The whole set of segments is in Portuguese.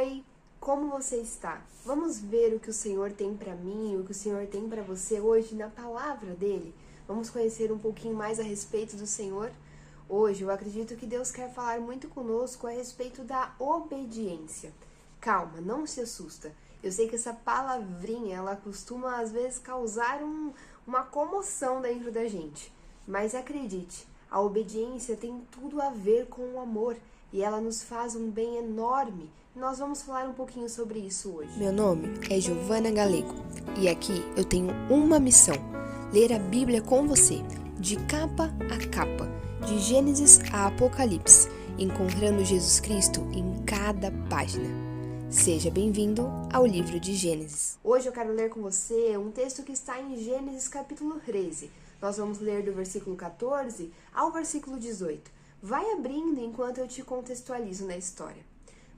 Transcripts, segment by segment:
Oi, como você está? Vamos ver o que o Senhor tem para mim, o que o Senhor tem para você hoje na palavra dele? Vamos conhecer um pouquinho mais a respeito do Senhor? Hoje eu acredito que Deus quer falar muito conosco a respeito da obediência. Calma, não se assusta. Eu sei que essa palavrinha, ela costuma às vezes causar uma comoção dentro da gente. Mas acredite, a obediência tem tudo a ver com o amor e ela nos faz um bem enorme. Nós vamos falar um pouquinho sobre isso hoje. Meu nome é Giovana Galego e aqui eu tenho uma missão: ler a Bíblia com você, de capa a capa, de Gênesis a Apocalipse, encontrando Jesus Cristo em cada página. Seja bem-vindo ao livro de Gênesis. Hoje eu quero ler com você um texto que está em Gênesis capítulo 13. Nós vamos ler do versículo 14 ao versículo 18. Vai abrindo enquanto eu te contextualizo na história.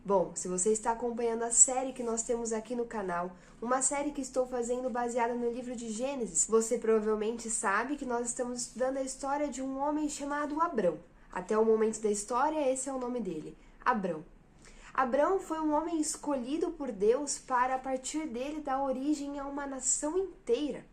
Bom, se você está acompanhando a série que nós temos aqui no canal, uma série que estou fazendo baseada no livro de Gênesis, você provavelmente sabe que nós estamos estudando a história de um homem chamado Abrão. Até o momento da história, esse é o nome dele, Abrão. Abrão foi um homem escolhido por Deus para, a partir dele, dar origem a uma nação inteira.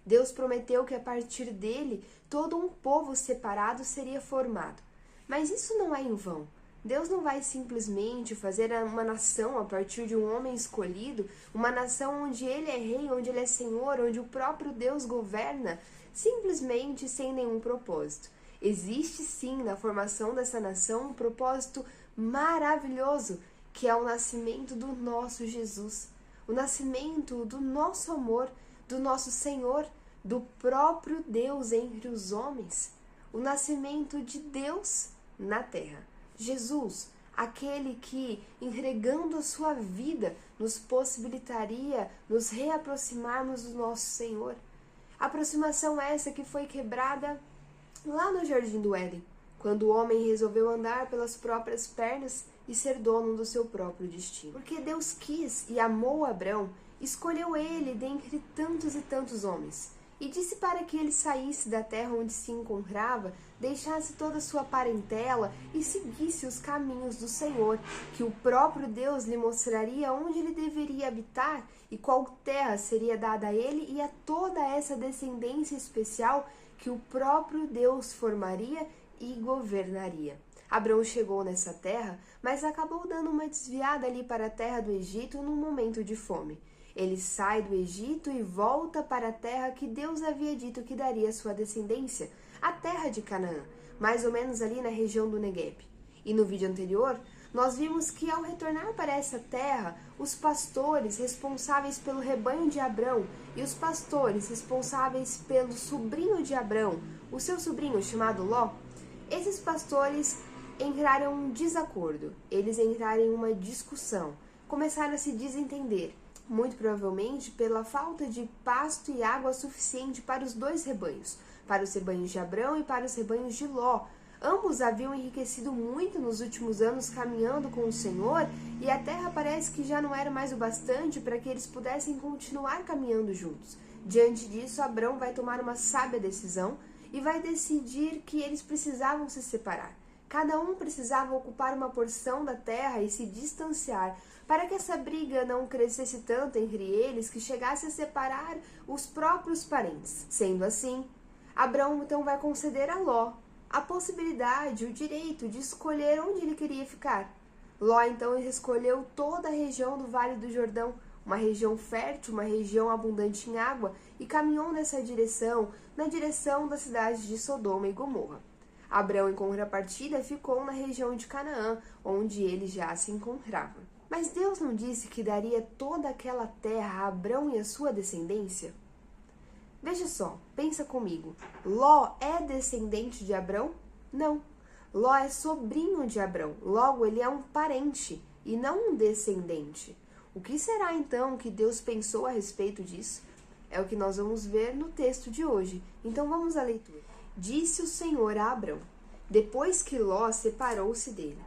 Deus prometeu que, a partir dele, todo um povo separado seria formado. Mas isso não é em vão. Deus não vai simplesmente fazer uma nação a partir de um homem escolhido, uma nação onde ele é rei, onde ele é senhor, onde o próprio Deus governa, simplesmente sem nenhum propósito. Existe sim na formação dessa nação um propósito maravilhoso, que é o nascimento do nosso Jesus, o nascimento do nosso amor, do nosso Senhor, do próprio Deus entre os homens, o nascimento de Deus na terra. Jesus, aquele que, entregando a sua vida, nos possibilitaria nos reaproximarmos do nosso Senhor. Aproximação essa que foi quebrada lá no Jardim do Éden, quando o homem resolveu andar pelas próprias pernas e ser dono do seu próprio destino. Porque Deus quis e amou Abrão, escolheu ele dentre tantos e tantos homens, e disse para que ele saísse da terra onde se encontrava, deixasse toda a sua parentela e seguisse os caminhos do Senhor, que o próprio Deus lhe mostraria onde ele deveria habitar e qual terra seria dada a ele e a toda essa descendência especial que o próprio Deus formaria e governaria. Abrão chegou nessa terra, mas acabou dando uma desviada ali para a terra do Egito num momento de fome. Ele sai do Egito e volta para a terra que Deus havia dito que daria à sua descendência, a terra de Canaã, mais ou menos ali na região do Negueb. E no vídeo anterior, nós vimos que ao retornar para essa terra, os pastores responsáveis pelo rebanho de Abrão e os pastores responsáveis pelo sobrinho de Abrão, o seu sobrinho chamado Ló, esses pastores entraram em um desacordo, eles entraram em uma discussão, começaram a se desentender, muito provavelmente pela falta de pasto e água suficiente para os dois rebanhos, para os rebanhos de Abrão e para os rebanhos de Ló. Ambos haviam enriquecido muito nos últimos anos caminhando com o Senhor e a terra parece que já não era mais o bastante para que eles pudessem continuar caminhando juntos. Diante disso, Abrão vai tomar uma sábia decisão e vai decidir que eles precisavam se separar. Cada um precisava ocupar uma porção da terra e se distanciar, para que essa briga não crescesse tanto entre eles que chegasse a separar os próprios parentes. Sendo assim, Abrão então vai conceder a Ló a possibilidade, o direito de escolher onde ele queria ficar. Ló então escolheu toda a região do Vale do Jordão, uma região fértil, uma região abundante em água, e caminhou nessa direção, na direção das cidades de Sodoma e Gomorra. Abrão, em contrapartida, ficou na região de Canaã, onde ele já se encontrava. Mas Deus não disse que daria toda aquela terra a Abrão e a sua descendência? Veja só, pensa comigo. Ló é descendente de Abrão? Não. Ló é sobrinho de Abrão, logo ele é um parente e não um descendente. O que será então que Deus pensou a respeito disso? É o que nós vamos ver no texto de hoje. Então vamos à leitura. Disse o Senhor a Abrão, depois que Ló separou-se dele: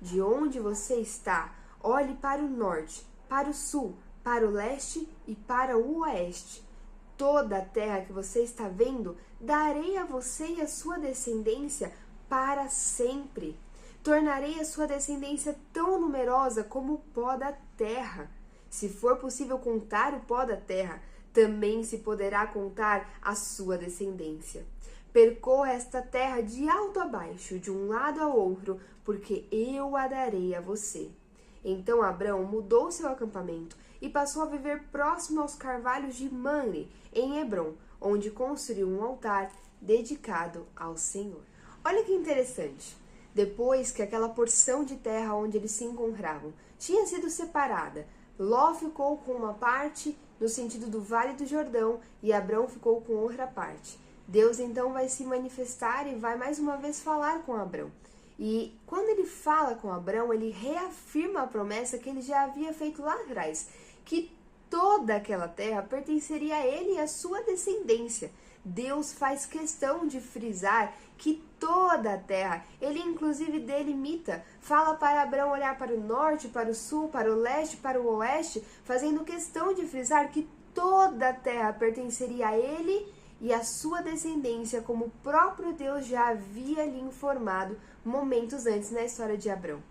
de onde você está, olhe para o norte, para o sul, para o leste e para o oeste. Toda a terra que você está vendo, darei a você e a sua descendência para sempre. Tornarei a sua descendência tão numerosa como o pó da terra. Se for possível contar o pó da terra, também se poderá contar a sua descendência. Percorra esta terra de alto a baixo, de um lado ao outro, porque eu a darei a você. Então Abrão mudou seu acampamento e passou a viver próximo aos carvalhos de Mamre, em Hebrom, onde construiu um altar dedicado ao Senhor. Olha que interessante. Depois que aquela porção de terra onde eles se encontravam tinha sido separada, Ló ficou com uma parte no sentido do Vale do Jordão e Abrão ficou com outra parte. Deus então vai se manifestar e vai mais uma vez falar com Abrão. E quando ele fala com Abrão, ele reafirma a promessa que ele já havia feito lá atrás, que toda aquela terra pertenceria a ele e à sua descendência. Deus faz questão de frisar que toda a terra, ele inclusive delimita, fala para Abrão olhar para o norte, para o sul, para o leste, para o oeste, fazendo questão de frisar que toda a terra pertenceria a ele e à sua descendência, como o próprio Deus já havia lhe informado momentos antes na história de Abrão.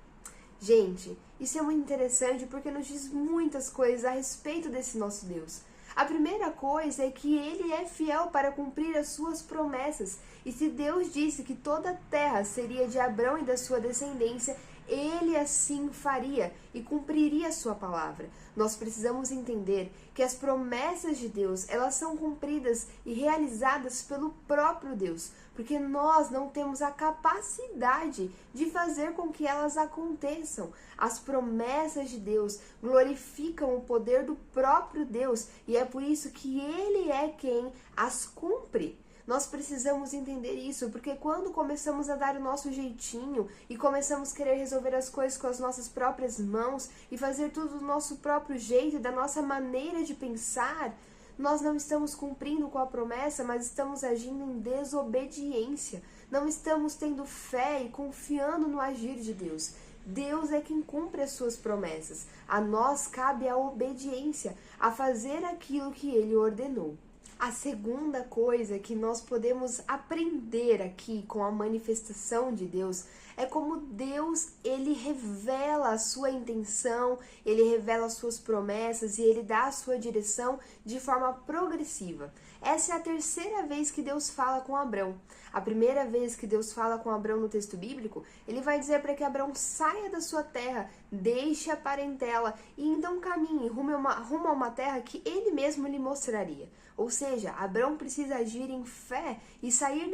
Gente, isso é muito interessante porque nos diz muitas coisas a respeito desse nosso Deus. A primeira coisa é que ele é fiel para cumprir as suas promessas. E se Deus disse que toda a terra seria de Abrão e da sua descendência, ele assim faria e cumpriria a sua palavra. Nós precisamos entender que as promessas de Deus, elas são cumpridas e realizadas pelo próprio Deus, porque nós não temos a capacidade de fazer com que elas aconteçam. As promessas de Deus glorificam o poder do próprio Deus e é por isso que ele é quem as cumpre. Nós precisamos entender isso, porque quando começamos a dar o nosso jeitinho e começamos a querer resolver as coisas com as nossas próprias mãos e fazer tudo do nosso próprio jeito, da nossa maneira de pensar, nós não estamos cumprindo com a promessa, mas estamos agindo em desobediência. Não estamos tendo fé e confiando no agir de Deus. Deus é quem cumpre as suas promessas. A nós cabe a obediência, a fazer aquilo que Ele ordenou. A segunda coisa que nós podemos aprender aqui com a manifestação de Deus é como Deus, ele revela a sua intenção, ele revela as suas promessas e ele dá a sua direção de forma progressiva. Essa é a terceira vez que Deus fala com Abrão. A primeira vez que Deus fala com Abrão no texto bíblico, ele vai dizer para que Abrão saia da sua terra, deixe a parentela e então caminhe rumo a uma terra que ele mesmo lhe mostraria. Ou seja, Abrão precisa agir em fé e sair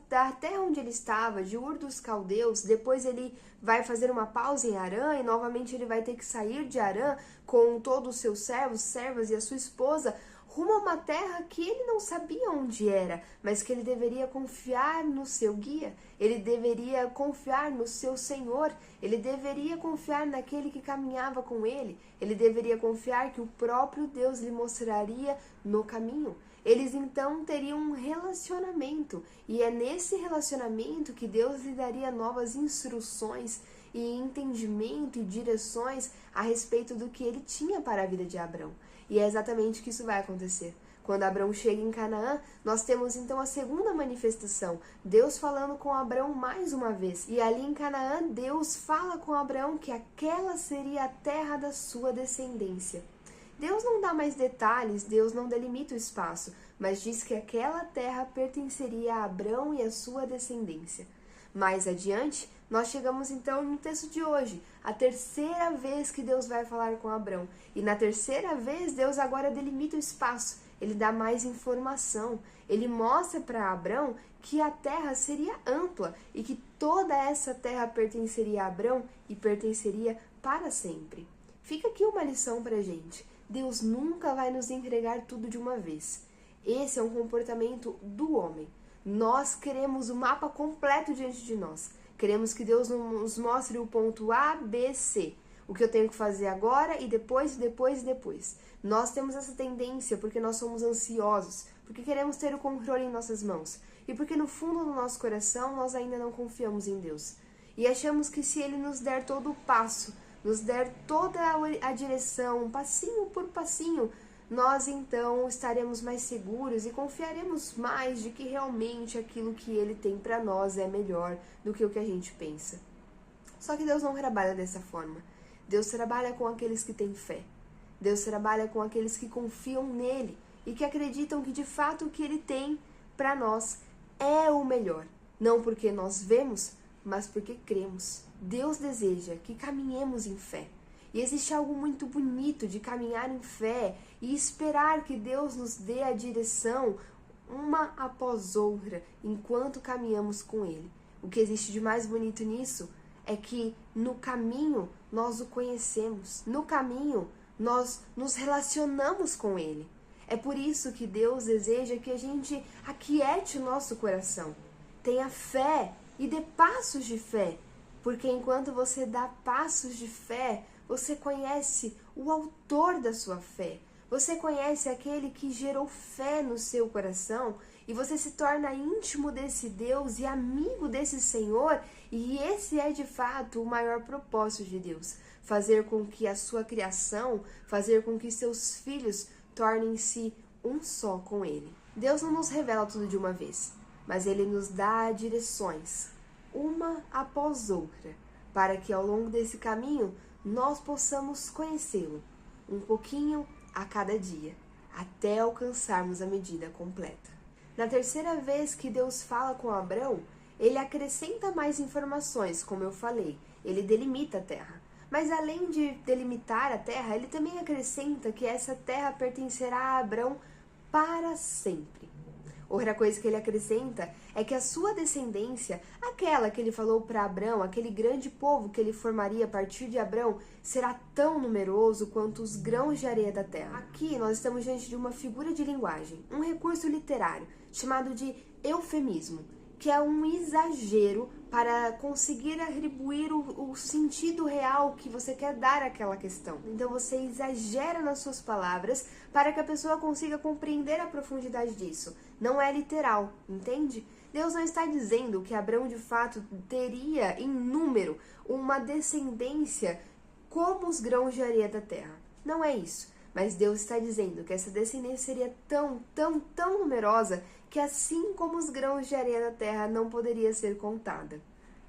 da terra onde ele estava, de Ur dos Caldeus. Depois ele vai fazer uma pausa em Harã e novamente ele vai ter que sair de Harã com todos os seus servos, servas e a sua esposa, rumo a uma terra que ele não sabia onde era, mas que ele deveria confiar no seu guia, ele deveria confiar no seu Senhor, ele deveria confiar naquele que caminhava com ele deveria confiar que o próprio Deus lhe mostraria no caminho. Eles então teriam um relacionamento, e é nesse relacionamento que Deus lhe daria novas instruções e entendimento e direções a respeito do que ele tinha para a vida de Abrão. E é exatamente o que isso vai acontecer. Quando Abrão chega em Canaã, nós temos então a segunda manifestação, Deus falando com Abrão mais uma vez. E ali em Canaã, Deus fala com Abrão que aquela seria a terra da sua descendência. Deus não dá mais detalhes, Deus não delimita o espaço, mas diz que aquela terra pertenceria a Abrão e a sua descendência. Mais adiante, nós chegamos então no texto de hoje, a terceira vez que Deus vai falar com Abrão. E na terceira vez, Deus agora delimita o espaço, ele dá mais informação, ele mostra para Abrão que a terra seria ampla e que toda essa terra pertenceria a Abrão e pertenceria para sempre. Fica aqui uma lição para a gente. Deus nunca vai nos entregar tudo de uma vez. Esse é um comportamento do homem. Nós queremos o mapa completo diante de nós. Queremos que Deus nos mostre o ponto A, B, C. O que eu tenho que fazer agora e depois. Nós temos essa tendência porque nós somos ansiosos, porque queremos ter o controle em nossas mãos e porque no fundo do nosso coração nós ainda não confiamos em Deus. E achamos que se Ele nos der todo o passo, nos der toda a direção, passinho por passinho, nós então estaremos mais seguros e confiaremos mais de que realmente aquilo que Ele tem para nós é melhor do que o que a gente pensa. Só que Deus não trabalha dessa forma. Deus trabalha com aqueles que têm fé. Deus trabalha com aqueles que confiam nele e que acreditam que de fato o que ele tem para nós é o melhor. Não porque nós vemos, mas porque cremos. Deus deseja que caminhemos em fé. E existe algo muito bonito de caminhar em fé e esperar que Deus nos dê a direção uma após outra enquanto caminhamos com Ele. O que existe de mais bonito nisso é que no caminho nós o conhecemos. No caminho nós nos relacionamos com Ele. É por isso que Deus deseja que a gente aquiete o nosso coração. Tenha fé e dê passos de fé. Porque enquanto você dá passos de fé, você conhece o autor da sua fé. Você conhece aquele que gerou fé no seu coração e você se torna íntimo desse Deus e amigo desse Senhor. E esse é de fato o maior propósito de Deus. Fazer com que a sua criação, fazer com que seus filhos tornem-se um só com Ele. Deus não nos revela tudo de uma vez, mas Ele nos dá direções, uma após outra, para que ao longo desse caminho nós possamos conhecê-lo um pouquinho a cada dia, até alcançarmos a medida completa. Na terceira vez que Deus fala com Abrão, ele acrescenta mais informações, como eu falei, ele delimita a terra. Mas além de delimitar a terra, ele também acrescenta que essa terra pertencerá a Abrão para sempre. Outra coisa que ele acrescenta é que a sua descendência, aquela que ele falou para Abrão, aquele grande povo que ele formaria a partir de Abrão, será tão numeroso quanto os grãos de areia da terra. Aqui nós estamos diante de uma figura de linguagem, um recurso literário chamado de eufemismo, que é um exagero para conseguir atribuir o sentido real que você quer dar àquela questão. Então você exagera nas suas palavras para que a pessoa consiga compreender a profundidade disso. Não é literal, entende? Deus não está dizendo que Abrão de fato teria em número uma descendência como os grãos de areia da terra. Não é isso. Mas Deus está dizendo que essa descendência seria tão numerosa que assim como os grãos de areia da terra não poderia ser contada.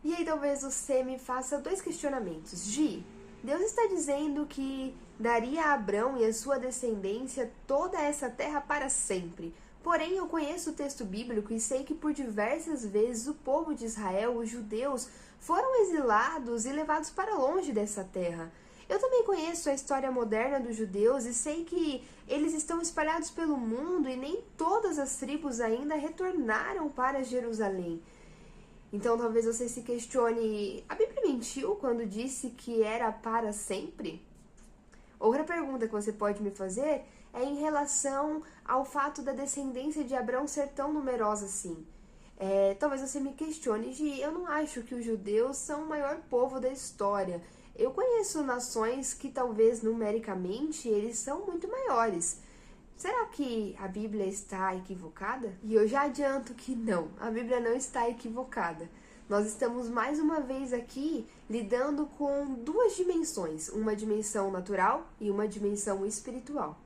E aí talvez você me faça dois questionamentos. Gi, Deus está dizendo que daria a Abrão e a sua descendência toda essa terra para sempre. Porém, eu conheço o texto bíblico e sei que por diversas vezes o povo de Israel, os judeus, foram exilados e levados para longe dessa terra. Eu também conheço a história moderna dos judeus e sei que eles estão espalhados pelo mundo e nem todas as tribos ainda retornaram para Jerusalém. Então talvez você se questione, a Bíblia mentiu quando disse que era para sempre? Outra pergunta que você pode me fazer é em relação ao fato da descendência de Abrão ser tão numerosa assim. Talvez você me questione, Gi, eu não acho que os judeus são o maior povo da história. Eu conheço nações que talvez numericamente eles são muito maiores. Será que a Bíblia está equivocada? E eu já adianto que não, a Bíblia não está equivocada. Nós estamos mais uma vez aqui lidando com duas dimensões, uma dimensão natural e uma dimensão espiritual.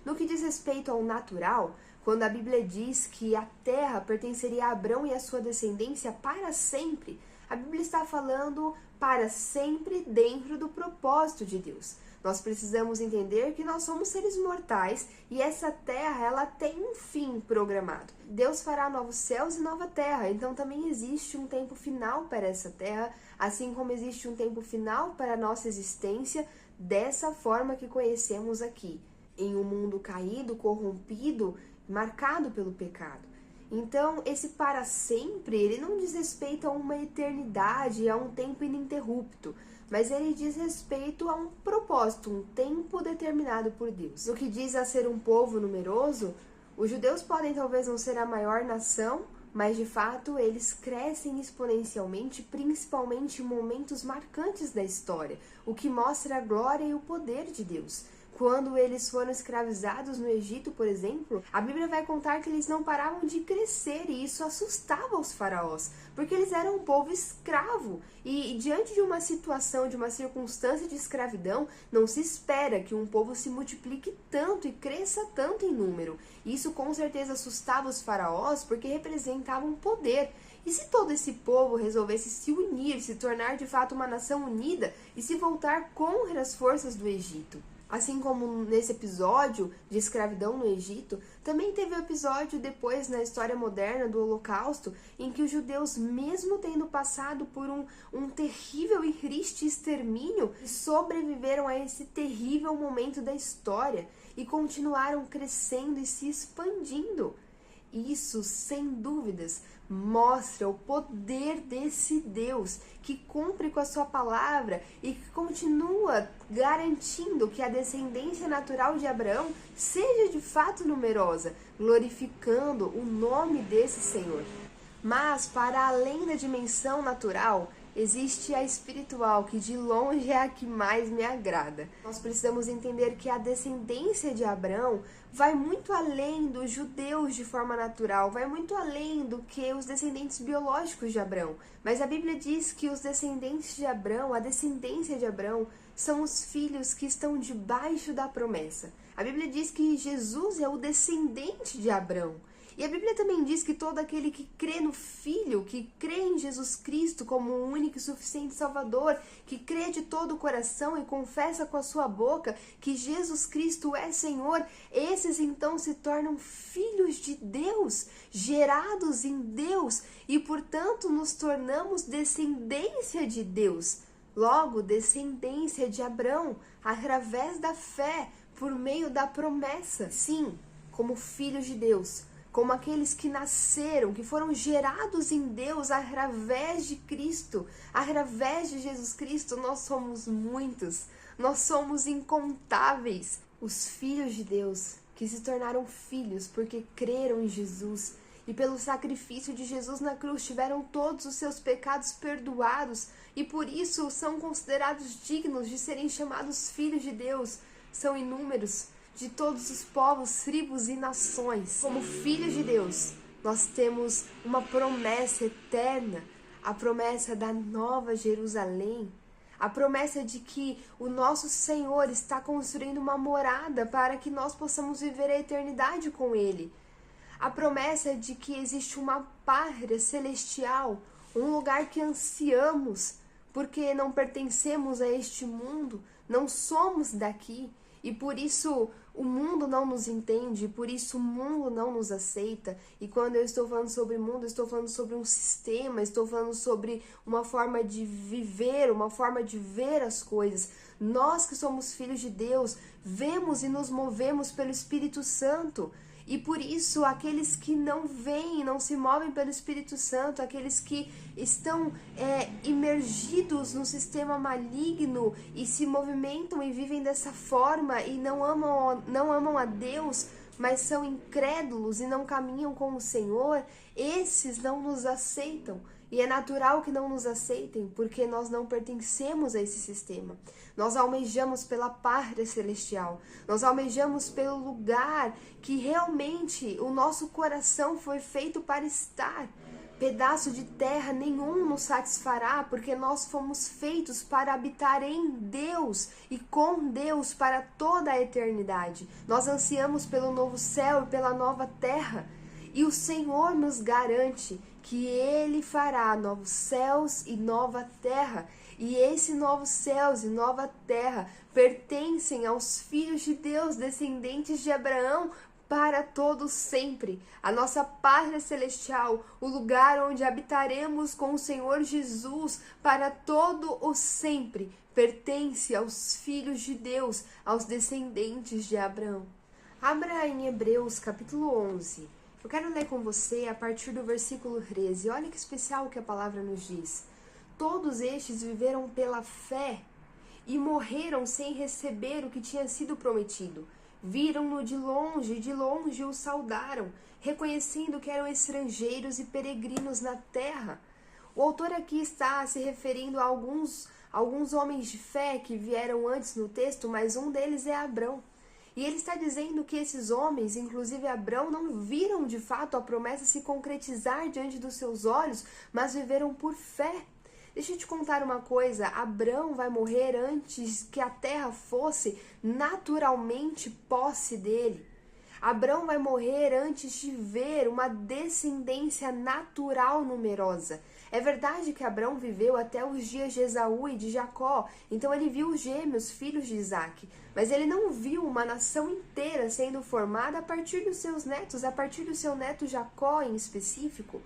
No que diz respeito ao natural, quando a Bíblia diz que a terra pertenceria a Abrão e a sua descendência para sempre, a Bíblia está falando para sempre dentro do propósito de Deus. Nós precisamos entender que nós somos seres mortais e essa terra, ela tem um fim programado. Deus fará novos céus e nova terra, então também existe um tempo final para essa terra, assim como existe um tempo final para a nossa existência, dessa forma que conhecemos aqui, em um mundo caído, corrompido, marcado pelo pecado. Então, esse para sempre, ele não diz respeito a uma eternidade, a um tempo ininterrupto, mas ele diz respeito a um propósito, um tempo determinado por Deus. No que diz a ser um povo numeroso, os judeus podem talvez não ser a maior nação, mas de fato eles crescem exponencialmente, principalmente em momentos marcantes da história, o que mostra a glória e o poder de Deus. quando eles foram escravizados no Egito, por exemplo, a Bíblia vai contar que eles não paravam de crescer e isso assustava os faraós, porque eles eram um povo escravo e diante de uma situação, de uma circunstância de escravidão, não se espera que um povo se multiplique tanto e cresça tanto em número. Isso com certeza assustava os faraós porque representava um poder. E se todo esse povo resolvesse se unir, se tornar de fato uma nação unida e se voltar contra as forças do Egito? Assim como nesse episódio de escravidão no Egito, também teve o episódio depois na história moderna do Holocausto, em que os judeus, mesmo tendo passado por um terrível e triste extermínio, sobreviveram a esse terrível momento da história e continuaram crescendo e se expandindo. Isso, sem dúvidas, mostra o poder desse Deus que cumpre com a sua palavra e que continua garantindo que a descendência natural de Abraão seja de fato numerosa, glorificando o nome desse Senhor. Mas, para além da dimensão natural, existe a espiritual, que de longe é a que mais me agrada. Nós precisamos entender que a descendência de Abraão vai muito além dos judeus de forma natural, vai muito além do que os descendentes biológicos de Abraão. Mas a Bíblia diz que os descendentes de Abraão, a descendência de Abraão, são os filhos que estão debaixo da promessa. A Bíblia diz que Jesus é o descendente de Abraão. E a Bíblia também diz que todo aquele que crê no Filho, que crê em Jesus Cristo como o único e suficiente Salvador, que crê de todo o coração e confessa com a sua boca que Jesus Cristo é Senhor, esses então se tornam filhos de Deus, gerados em Deus e, portanto, nos tornamos descendência de Deus. Logo, descendência de Abraão, através da fé, por meio da promessa. Sim, como filhos de Deus, como aqueles que nasceram, que foram gerados em Deus através de Cristo, através de Jesus Cristo, nós somos muitos, nós somos incontáveis. Os filhos de Deus que se tornaram filhos porque creram em Jesus e pelo sacrifício de Jesus na cruz tiveram todos os seus pecados perdoados e por isso são considerados dignos de serem chamados filhos de Deus, são inúmeros, de todos os povos, tribos e nações. Como filhos de Deus, nós temos uma promessa eterna, a promessa da Nova Jerusalém, a promessa de que o nosso Senhor está construindo uma morada para que nós possamos viver a eternidade com Ele. A promessa de que existe uma pátria celestial, um lugar que ansiamos, porque não pertencemos a este mundo, não somos daqui, e por isso o mundo não nos entende, por isso o mundo não nos aceita. E quando eu estou falando sobre mundo, eu estou falando sobre um sistema, estou falando sobre uma forma de viver, uma forma de ver as coisas. Nós que somos filhos de Deus, vemos e nos movemos pelo Espírito Santo. E por isso, aqueles que não veem, não se movem pelo Espírito Santo, aqueles que estão imergidos no sistema maligno e se movimentam e vivem dessa forma e não amam a Deus, mas são incrédulos e não caminham com o Senhor, esses não nos aceitam. E é natural que não nos aceitem, porque nós não pertencemos a esse sistema. Nós almejamos pela pátria celestial. Nós almejamos pelo lugar que realmente o nosso coração foi feito para estar. Pedaço de terra nenhum nos satisfará, porque nós fomos feitos para habitar em Deus e com Deus para toda a eternidade. Nós ansiamos pelo novo céu e pela nova terra. E o Senhor nos garante que Ele fará novos céus e nova terra. E esses novos céus e nova terra pertencem aos filhos de Deus, descendentes de Abraão, para todo sempre. A nossa pátria celestial, o lugar onde habitaremos com o Senhor Jesus para todo o sempre, pertence aos filhos de Deus, aos descendentes de Abraão. Abra em Hebreus capítulo 11. Eu quero ler com você a partir do versículo 13. Olha que especial que a palavra nos diz. Todos estes viveram pela fé e morreram sem receber o que tinha sido prometido. Viram-no de longe o saudaram, reconhecendo que eram estrangeiros e peregrinos na terra. O autor aqui está se referindo a alguns homens de fé que vieram antes no texto, mas um deles é Abrão. E ele está dizendo que esses homens, inclusive Abrão, não viram de fato a promessa se concretizar diante dos seus olhos, mas viveram por fé. Deixa eu te contar uma coisa, Abrão vai morrer antes que a terra fosse naturalmente posse dele. Abrão vai morrer antes de ver uma descendência natural numerosa. É verdade que Abrão viveu até os dias de Esaú e de Jacó, então ele viu os gêmeos, filhos de Isaac, mas ele não viu uma nação inteira sendo formada a partir dos seus netos, a partir do seu neto Jacó em específico.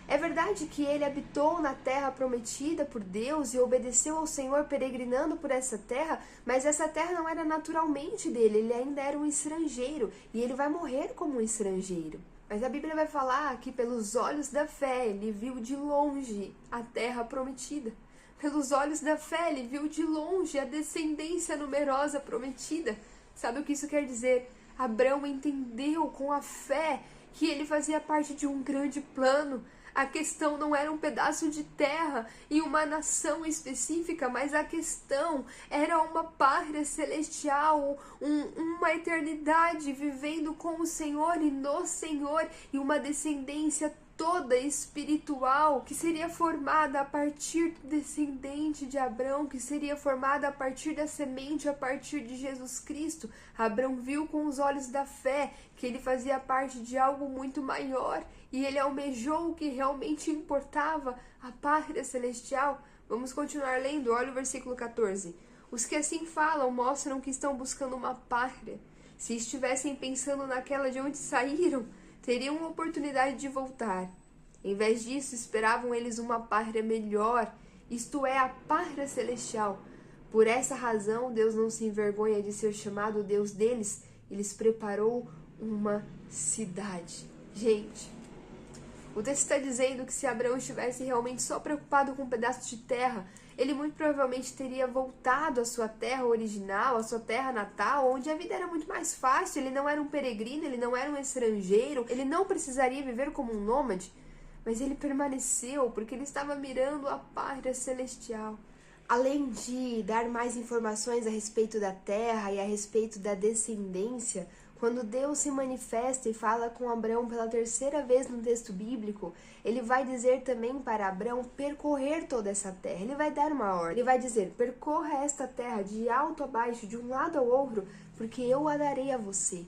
É verdade que ele habitou na terra prometida por Deus e obedeceu ao Senhor peregrinando por essa terra, mas essa terra não era naturalmente dele, ele ainda era um estrangeiro e ele vai morrer como um estrangeiro. Mas a Bíblia vai falar que pelos olhos da fé ele viu de longe a terra prometida. Pelos olhos da fé ele viu de longe a descendência numerosa prometida. Sabe o que isso quer dizer? Abrão entendeu com a fé que ele fazia parte de um grande plano. A questão não era um pedaço de terra e uma nação específica, mas a questão era uma pátria celestial, uma eternidade vivendo com o Senhor e no Senhor, e uma descendência toda espiritual que seria formada a partir do descendente de Abrão, que seria formada a partir da semente, a partir de Jesus Cristo. Abrão viu com os olhos da fé que ele fazia parte de algo muito maior e ele almejou o que realmente importava, a pátria celestial. Vamos continuar lendo, olha o versículo 14. Os que assim falam mostram que estão buscando uma pátria. Se estivessem pensando naquela de onde saíram, teriam uma oportunidade de voltar. Em vez disso, esperavam eles uma pátria melhor, isto é, a pátria celestial. Por essa razão, Deus não se envergonha de ser chamado o Deus deles. Ele lhes preparou uma cidade. Gente, o texto está dizendo que se Abraão estivesse realmente só preocupado com um pedaço de terra, ele muito provavelmente teria voltado à sua terra original, à sua terra natal, onde a vida era muito mais fácil. Ele não era um peregrino, ele não era um estrangeiro, ele não precisaria viver como um nômade, mas ele permaneceu porque ele estava mirando a pátria celestial. Além de dar mais informações a respeito da terra e a respeito da descendência, quando Deus se manifesta e fala com Abrão pela terceira vez no texto bíblico, ele vai dizer também para Abrão percorrer toda essa terra. Ele vai dar uma ordem. Ele vai dizer, percorra esta terra de alto a baixo, de um lado ao outro, porque eu a darei a você.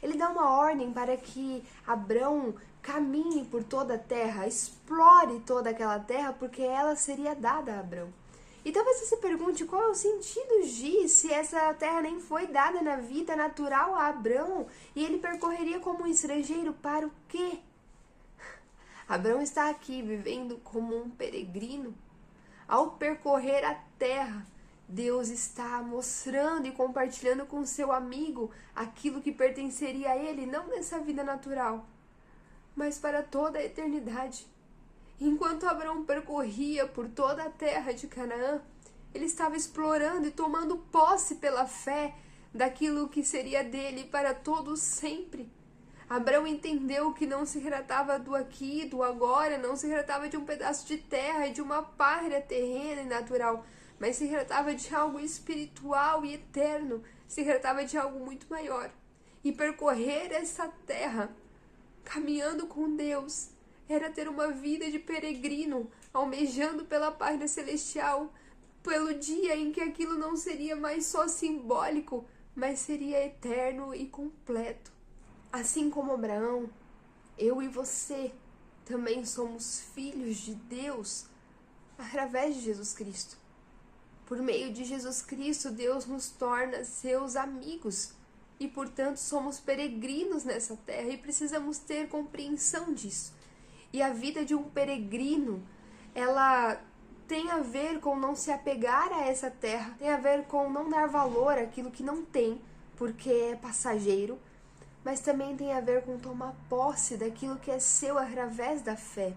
Ele dá uma ordem para que Abrão caminhe por toda a terra, explore toda aquela terra, porque ela seria dada a Abrão. E talvez você se pergunte qual é o sentido de se essa terra nem foi dada na vida natural a Abrão e ele percorreria como um estrangeiro para o quê? Abrão está aqui vivendo como um peregrino. Ao percorrer a terra, Deus está mostrando e compartilhando com seu amigo aquilo que pertenceria a ele, não nessa vida natural, mas para toda a eternidade. Enquanto Abrão percorria por toda a terra de Canaã, ele estava explorando e tomando posse pela fé daquilo que seria dele para todos sempre. Abrão entendeu que não se tratava do aqui, do agora, não se tratava de um pedaço de terra e de uma pátria terrena e natural, mas se tratava de algo espiritual e eterno, se tratava de algo muito maior. E percorrer essa terra, caminhando com Deus, era ter uma vida de peregrino, almejando pela pátria celestial, pelo dia em que aquilo não seria mais só simbólico, mas seria eterno e completo. Assim como Abraão, eu e você também somos filhos de Deus através de Jesus Cristo. Por meio de Jesus Cristo, Deus nos torna seus amigos e, portanto, somos peregrinos nessa terra e precisamos ter compreensão disso. E a vida de um peregrino, ela tem a ver com não se apegar a essa terra, tem a ver com não dar valor àquilo que não tem, porque é passageiro, mas também tem a ver com tomar posse daquilo que é seu através da fé.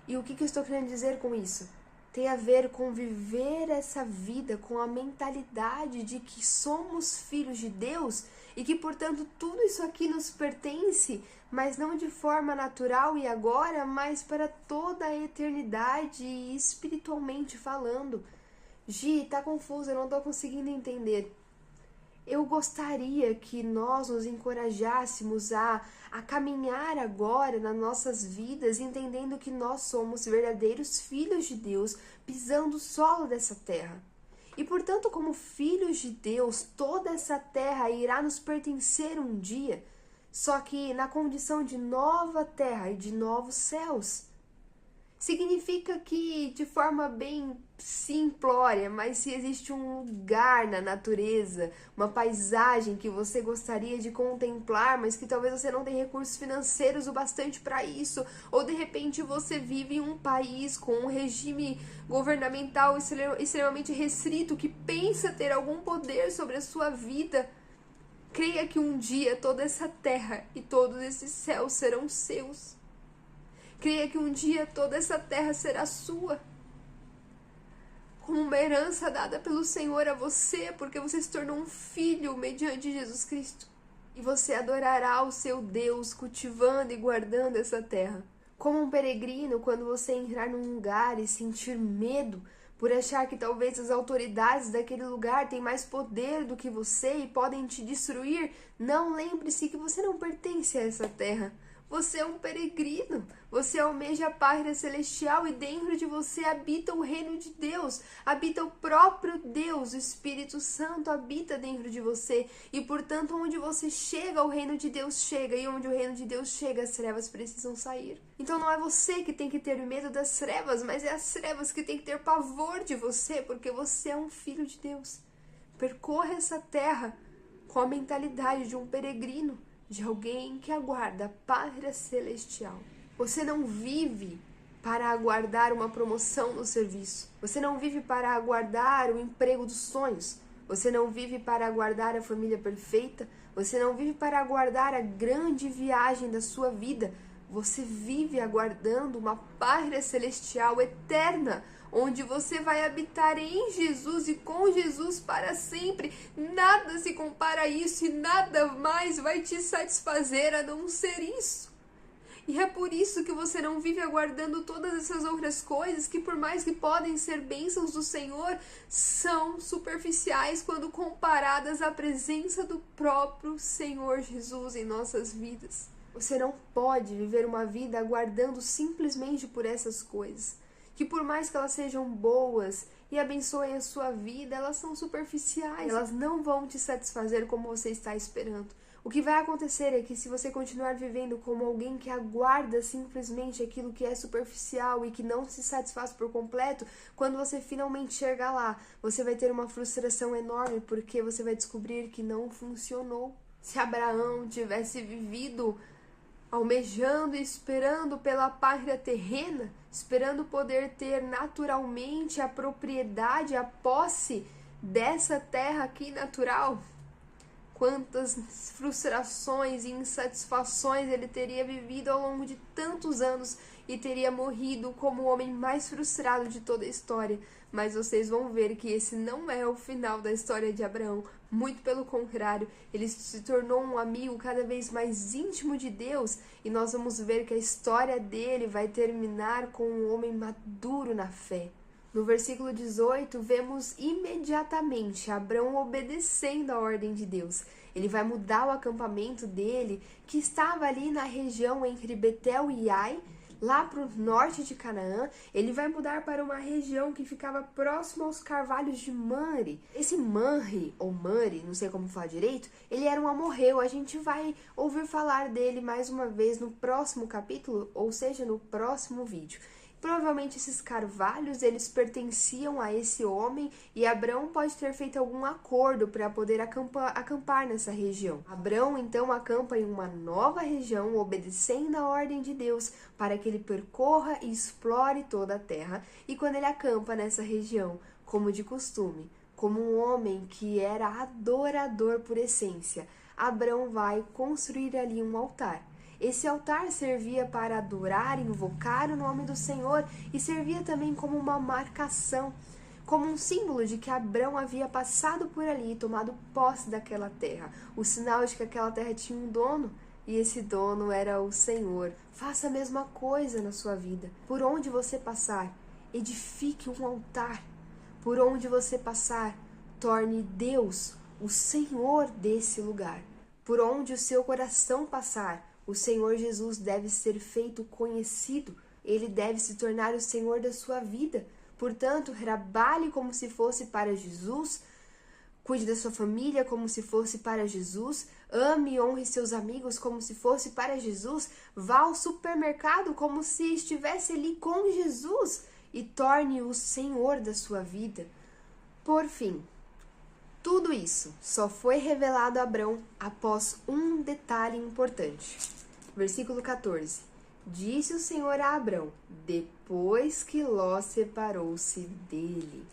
E o que eu estou querendo dizer com isso? Tem a ver com viver essa vida com a mentalidade de que somos filhos de Deus e que, portanto, tudo isso aqui nos pertence, mas não de forma natural e agora, mas para toda a eternidade e espiritualmente falando. Gi, tá confuso, eu não tô conseguindo entender. eu gostaria que nós nos encorajássemos a caminhar agora nas nossas vidas, entendendo que nós somos verdadeiros filhos de Deus, pisando o solo dessa terra. E, portanto, como filhos de Deus, toda essa terra irá nos pertencer um dia, só que na condição de nova terra e de novos céus. Significa que, de forma bem simplória, mas se existe um lugar na natureza, uma paisagem que você gostaria de contemplar, mas que talvez você não tenha recursos financeiros o bastante para isso, ou de repente você vive em um país com um regime governamental extremamente restrito que pensa ter algum poder sobre a sua vida, creia que um dia toda essa terra e todos esses céus serão seus. Creia que um dia toda essa terra será sua, como uma herança dada pelo Senhor a você, porque você se tornou um filho mediante Jesus Cristo. E você adorará o seu Deus, cultivando e guardando essa terra. Como um peregrino, quando você entrar num lugar e sentir medo, por achar que talvez as autoridades daquele lugar têm mais poder do que você e podem te destruir, não, lembre-se que você não pertence a essa terra. Você é um peregrino, você almeja a pátria celestial e dentro de você habita o reino de Deus, habita o próprio Deus, o Espírito Santo habita dentro de você e, portanto, onde você chega, o reino de Deus chega e onde o reino de Deus chega, as trevas precisam sair. Então não é você que tem que ter medo das trevas, mas é as trevas que tem que ter pavor de você, porque você é um filho de Deus. Percorra essa terra com a mentalidade de um peregrino, de alguém que aguarda a pátria celestial. Você não vive para aguardar uma promoção no serviço. Você não vive para aguardar o emprego dos sonhos. Você não vive para aguardar a família perfeita. Você não vive para aguardar a grande viagem da sua vida. Você vive aguardando uma pátria celestial eterna, onde você vai habitar em Jesus e com Jesus para sempre. Nada se compara a isso e nada mais vai te satisfazer a não ser isso. E é por isso que você não vive aguardando todas essas outras coisas que, por mais que podem ser bênçãos do Senhor, são superficiais quando comparadas à presença do próprio Senhor Jesus em nossas vidas. Você não pode viver uma vida aguardando simplesmente por essas coisas, que por mais que elas sejam boas e abençoem a sua vida, elas são superficiais, elas não vão te satisfazer como você está esperando. O que vai acontecer é que se você continuar vivendo como alguém que aguarda simplesmente aquilo que é superficial e que não se satisfaz por completo, quando você finalmente chegar lá, você vai ter uma frustração enorme porque você vai descobrir que não funcionou. Se Abraão tivesse vivido almejando e esperando pela pátria terrena, esperando poder ter naturalmente a propriedade, a posse dessa terra aqui natural, quantas frustrações e insatisfações ele teria vivido ao longo de tantos anos e teria morrido como o homem mais frustrado de toda a história. Mas vocês vão ver que esse não é o final da história de Abraão. Muito pelo contrário, ele se tornou um amigo cada vez mais íntimo de Deus e nós vamos ver que a história dele vai terminar com um homem maduro na fé. No versículo 18, vemos imediatamente Abraão obedecendo a ordem de Deus. Ele vai mudar o acampamento dele, que estava ali na região entre Betel e Ai, lá para o norte de Canaã. Ele vai mudar para uma região que ficava próximo aos carvalhos de Mamre. Esse Mamre, ou Mamre, não sei como falar direito, ele era um amorreu. A gente vai ouvir falar dele mais uma vez no próximo capítulo, ou seja, no próximo vídeo. Provavelmente esses carvalhos, eles pertenciam a esse homem e Abraão pode ter feito algum acordo para poder acampar nessa região. Abraão então acampa em uma nova região, obedecendo a ordem de Deus para que ele percorra e explore toda a terra. E quando ele acampa nessa região, como de costume, como um homem que era adorador por essência, Abraão vai construir ali um altar. Esse altar servia para adorar e invocar o nome do Senhor e servia também como uma marcação, como um símbolo de que Abraão havia passado por ali e tomado posse daquela terra, o sinal de que aquela terra tinha um dono e esse dono era o Senhor. Faça a mesma coisa na sua vida. Por onde você passar, edifique um altar. Por onde você passar, torne Deus o Senhor desse lugar. Por onde o seu coração passar, o Senhor Jesus deve ser feito conhecido. Ele deve se tornar o Senhor da sua vida. Portanto, trabalhe como se fosse para Jesus, cuide da sua família como se fosse para Jesus, ame e honre seus amigos como se fosse para Jesus, vá ao supermercado como se estivesse ali com Jesus e torne-o o Senhor da sua vida. Por fim, tudo isso só foi revelado a Abrão após um detalhe importante. Versículo 14. Disse o Senhor a Abrão, depois que Ló separou-se dele.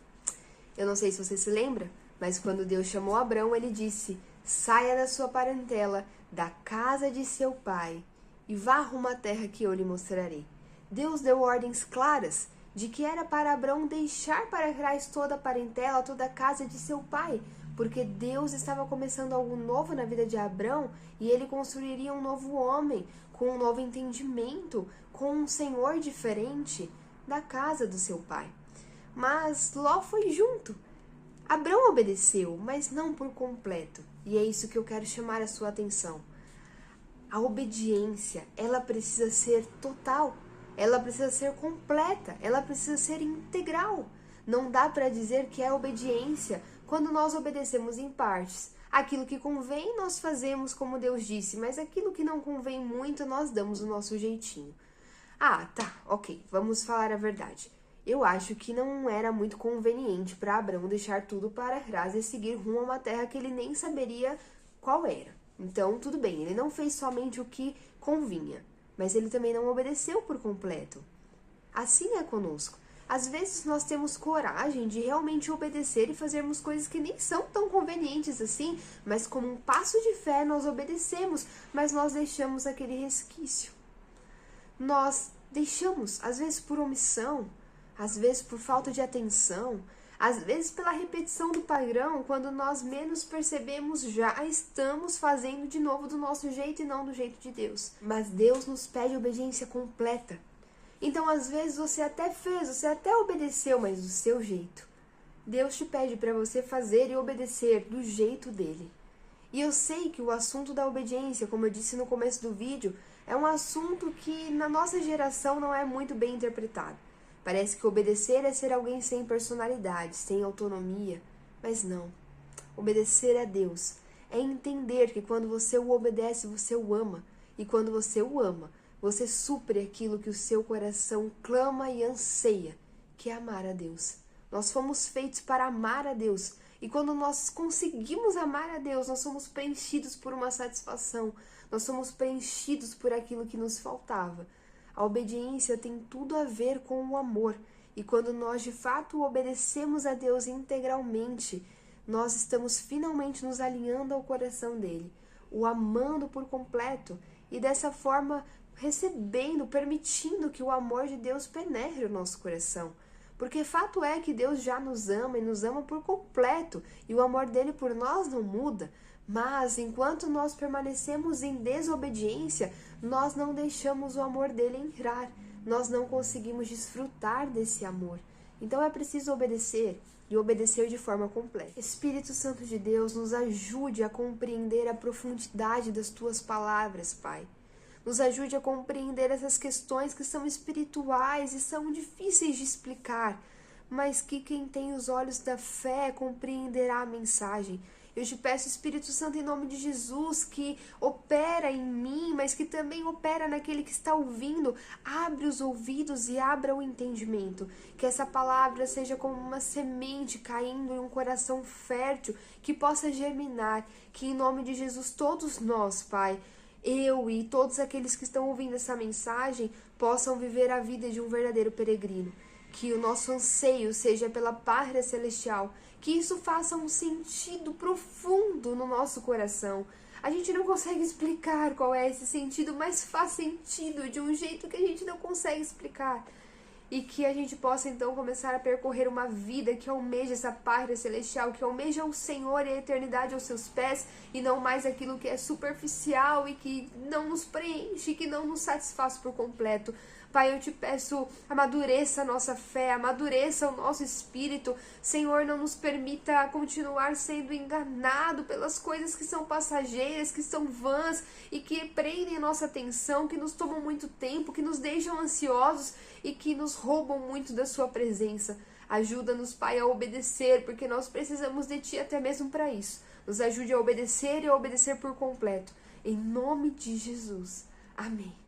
Eu não sei se você se lembra, mas quando Deus chamou Abrão, ele disse, saia da sua parentela, da casa de seu pai, e vá rumo à terra que eu lhe mostrarei. Deus deu ordens claras de que era para Abrão deixar para trás toda a parentela, toda a casa de seu pai, porque Deus estava começando algo novo na vida de Abrão e ele construiria um novo homem, com um novo entendimento, com um Senhor diferente da casa do seu pai. Mas Ló foi junto. Abrão obedeceu, mas não por completo. E é isso que eu quero chamar a sua atenção. A obediência, ela precisa ser total, ela precisa ser completa, ela precisa ser integral. Não dá para dizer que é obediência quando nós obedecemos em partes. Aquilo que convém nós fazemos como Deus disse, mas aquilo que não convém muito nós damos o nosso jeitinho. Ah, tá, ok, vamos falar a verdade. Eu acho que não era muito conveniente para Abrão deixar tudo para trás e seguir rumo a uma terra que ele nem saberia qual era. Então, tudo bem, ele não fez somente o que convinha, mas ele também não obedeceu por completo. Assim é conosco. Às vezes nós temos coragem de realmente obedecer e fazermos coisas que nem são tão convenientes assim, mas como um passo de fé nós obedecemos, mas nós deixamos aquele resquício. Nós deixamos, às vezes por omissão, às vezes por falta de atenção, às vezes pela repetição do padrão, quando nós menos percebemos já estamos fazendo de novo do nosso jeito e não do jeito de Deus. Mas Deus nos pede obediência completa. Então, às vezes, você até fez, você até obedeceu, mas do seu jeito. Deus te pede para você fazer e obedecer do jeito dele. E eu sei que o assunto da obediência, como eu disse no começo do vídeo, é um assunto que na nossa geração não é muito bem interpretado. Parece que obedecer é ser alguém sem personalidade, sem autonomia. Mas não. Obedecer a Deus é entender que quando você o obedece, você o ama. E quando você o ama, você supre aquilo que o seu coração clama e anseia, que é amar a Deus. Nós fomos feitos para amar a Deus. E quando nós conseguimos amar a Deus, nós somos preenchidos por uma satisfação. Nós somos preenchidos por aquilo que nos faltava. A obediência tem tudo a ver com o amor. E quando nós de fato obedecemos a Deus integralmente, nós estamos finalmente nos alinhando ao coração dele, o amando por completo e dessa forma recebendo, permitindo que o amor de Deus penetre o nosso coração. Porque fato é que Deus já nos ama e nos ama por completo, e o amor dele por nós não muda. Mas enquanto nós permanecemos em desobediência, nós não deixamos o amor dele entrar, nós não conseguimos desfrutar desse amor. Então é preciso obedecer, e obedecer de forma completa. Espírito Santo de Deus, nos ajude a compreender a profundidade das tuas palavras, Pai. Nos ajude a compreender essas questões que são espirituais e são difíceis de explicar, mas que quem tem os olhos da fé compreenderá a mensagem. Eu te peço, Espírito Santo, em nome de Jesus, que opera em mim, mas que também opera naquele que está ouvindo. Abre os ouvidos e abra o entendimento. Que essa palavra seja como uma semente caindo em um coração fértil, que possa germinar. Que em nome de Jesus, todos nós, Pai, eu e todos aqueles que estão ouvindo essa mensagem possam viver a vida de um verdadeiro peregrino. Que o nosso anseio seja pela pátria celestial. Que isso faça um sentido profundo no nosso coração. A gente não consegue explicar qual é esse sentido, mas faz sentido de um jeito que a gente não consegue explicar. E que a gente possa então começar a percorrer uma vida que almeja essa pátria celestial, que almeja o Senhor e a eternidade aos seus pés, e não mais aquilo que é superficial e que não nos preenche, que não nos satisfaz por completo. Pai, eu te peço, amadureça a nossa fé, amadureça o nosso espírito. Senhor, não nos permita continuar sendo enganado pelas coisas que são passageiras, que são vãs e que prendem a nossa atenção, que nos tomam muito tempo, que nos deixam ansiosos e que nos roubam muito da sua presença. Ajuda-nos, Pai, a obedecer, porque nós precisamos de Ti até mesmo para isso. Nos ajude a obedecer e a obedecer por completo. Em nome de Jesus. Amém.